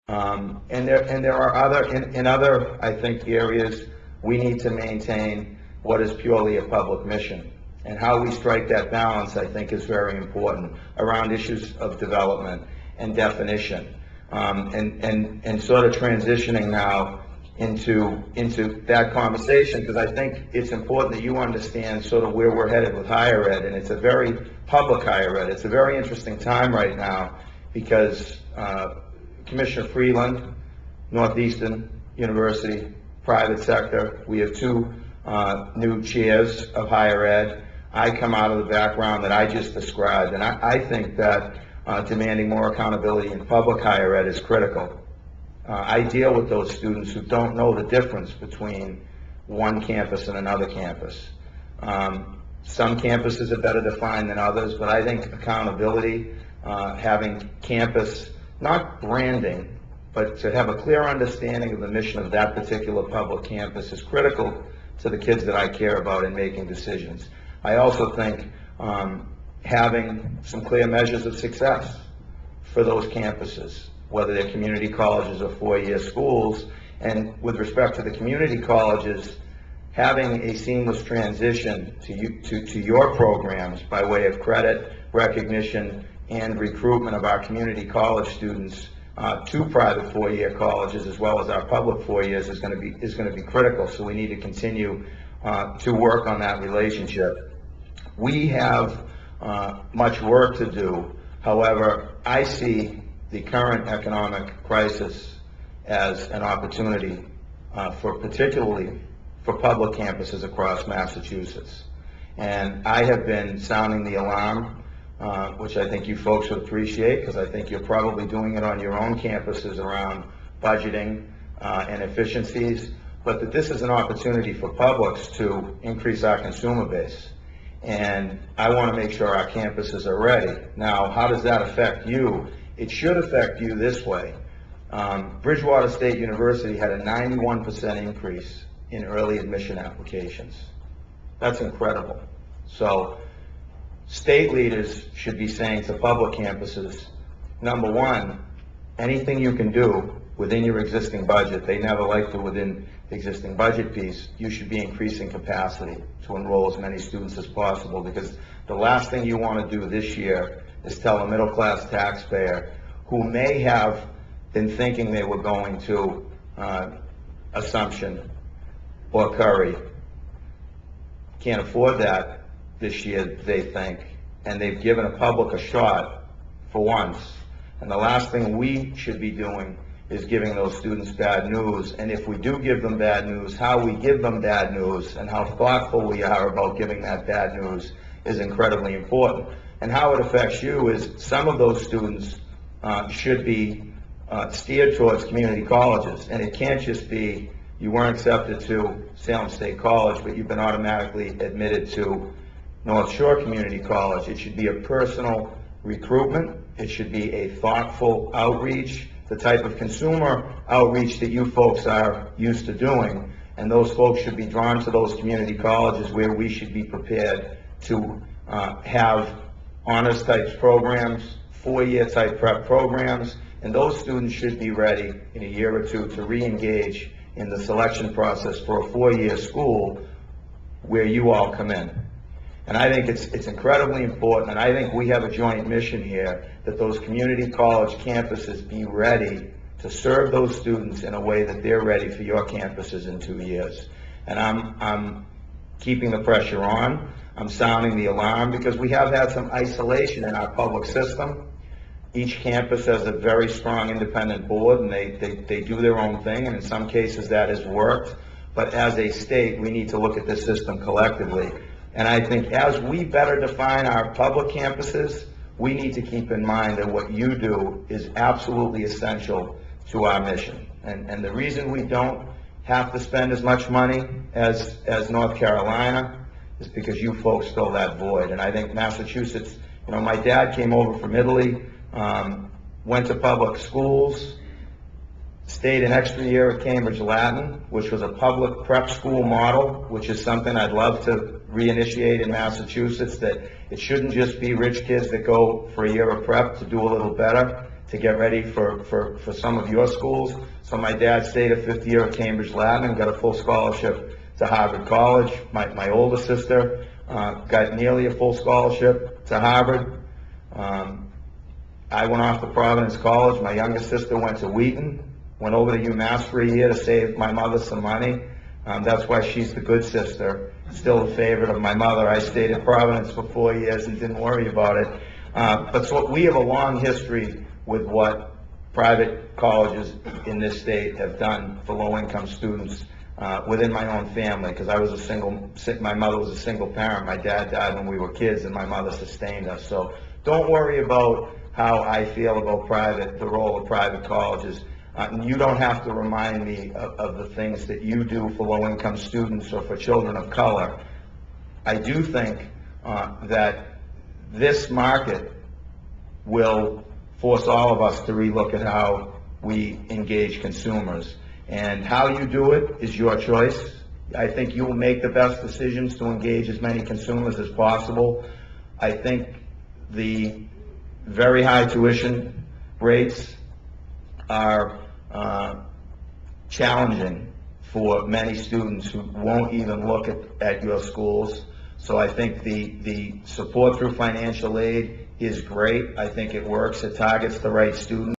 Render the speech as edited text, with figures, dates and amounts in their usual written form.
And there are in other, I think, areas we need to maintain what is purely a public mission. And how we strike that balance, I think, is very important around issues of development and definition, and sort of transitioning now into that conversation, because I think it's important that you understand sort of where we're headed with higher ed, and it's a very public higher ed. It's a very interesting time right now because Commissioner Freeland, Northeastern University, private sector, we have two new chairs of higher ed. I come out of the background that I just described, and I think that demanding more accountability in public higher ed is critical. I deal with those students who don't know the difference between one campus and another campus. Some campuses are better defined than others, but I think accountability, having campus, not branding, but to have a clear understanding of the mission of that particular public campus is critical to the kids that I care about in making decisions. I also think having some clear measures of success for those campuses, whether they're community colleges or four-year schools, and with respect to the community colleges, having a seamless transition to your programs by way of credit, recognition, and recruitment of our community college students to private four-year colleges as well as our public 4 years is going to be critical. So we need to continue to work on that relationship. We have much work to do. However, I see the current economic crisis as an opportunity particularly for public campuses across Massachusetts. And I have been sounding the alarm, which I think you folks would appreciate, because I think you're probably doing it on your own campuses around budgeting and efficiencies, but that this is an opportunity for publics to increase our consumer base. And I want to make sure our campuses are ready. Now, how does that affect you? It should affect you this way. Bridgewater State University had a 91% increase in early admission applications. That's incredible. So state leaders should be saying to public campuses, number one, anything you can do within your existing budget, they never like to within the existing budget piece, you should be increasing capacity to enroll as many students as possible, because the last thing you want to do this year is tell a middle-class taxpayer who may have been thinking they were going to Assumption or Curry, can't afford that this year, they think, and they've given a public a shot for once. And the last thing we should be doing is giving those students bad news. And if we do give them bad news, how we give them bad news and how thoughtful we are about giving that bad news is incredibly important. And how it affects you is some of those students should be steered towards community colleges. And it can't just be you weren't accepted to Salem State College, but you've been automatically admitted to North Shore Community College. It should be a personal recruitment. It should be a thoughtful outreach, the type of consumer outreach that you folks are used to doing. And those folks should be drawn to those community colleges where we should be prepared to have honors type programs, 4-year type prep programs, and those students should be ready in a year or two to re-engage in the selection process for a 4-year school where you all come in. And I think it's incredibly important, and I think we have a joint mission here that those community college campuses be ready to serve those students in a way that they're ready for your campuses in 2 years. And I'm keeping the pressure on. I'm sounding the alarm because we have had some isolation in our public system. Each campus has a very strong independent board, and they do their own thing, and in some cases that has worked. But as a state, we need to look at this system collectively. And I think as we better define our public campuses, we need to keep in mind that what you do is absolutely essential to our mission. And the reason we don't have to spend as much money as North Carolina is because you folks fill that void. And I think Massachusetts, my dad came over from Italy, went to public schools, stayed an extra year at Cambridge Latin, which was a public prep school model, which is something I'd love to reinitiate in Massachusetts, that it shouldn't just be rich kids that go for a year of prep to do a little better. to get ready for some of your schools. So my dad stayed a fifth year at Cambridge Latin and got a full scholarship to Harvard College. My older sister got nearly a full scholarship to Harvard. I went off to Providence College. My younger sister went to Wheaton, went over to UMass for a year to save my mother some money. That's why she's the good sister, still the favorite of my mother. I stayed at Providence for 4 years and didn't worry about it. But so we have a long history with what private colleges in this state have done for low-income students within my own family, because my mother was a single parent. My dad died when we were kids, and my mother sustained us. So don't worry about how I feel about the role of private colleges. You don't have to remind me of the things that you do for low-income students or for children of color. I do think that this market will force all of us to relook at how we engage consumers. And how you do it is your choice. I think you will make the best decisions to engage as many consumers as possible. I think the very high tuition rates are challenging for many students who won't even look at your schools. So I think the support through financial aid is great. I think it works. It targets the right students.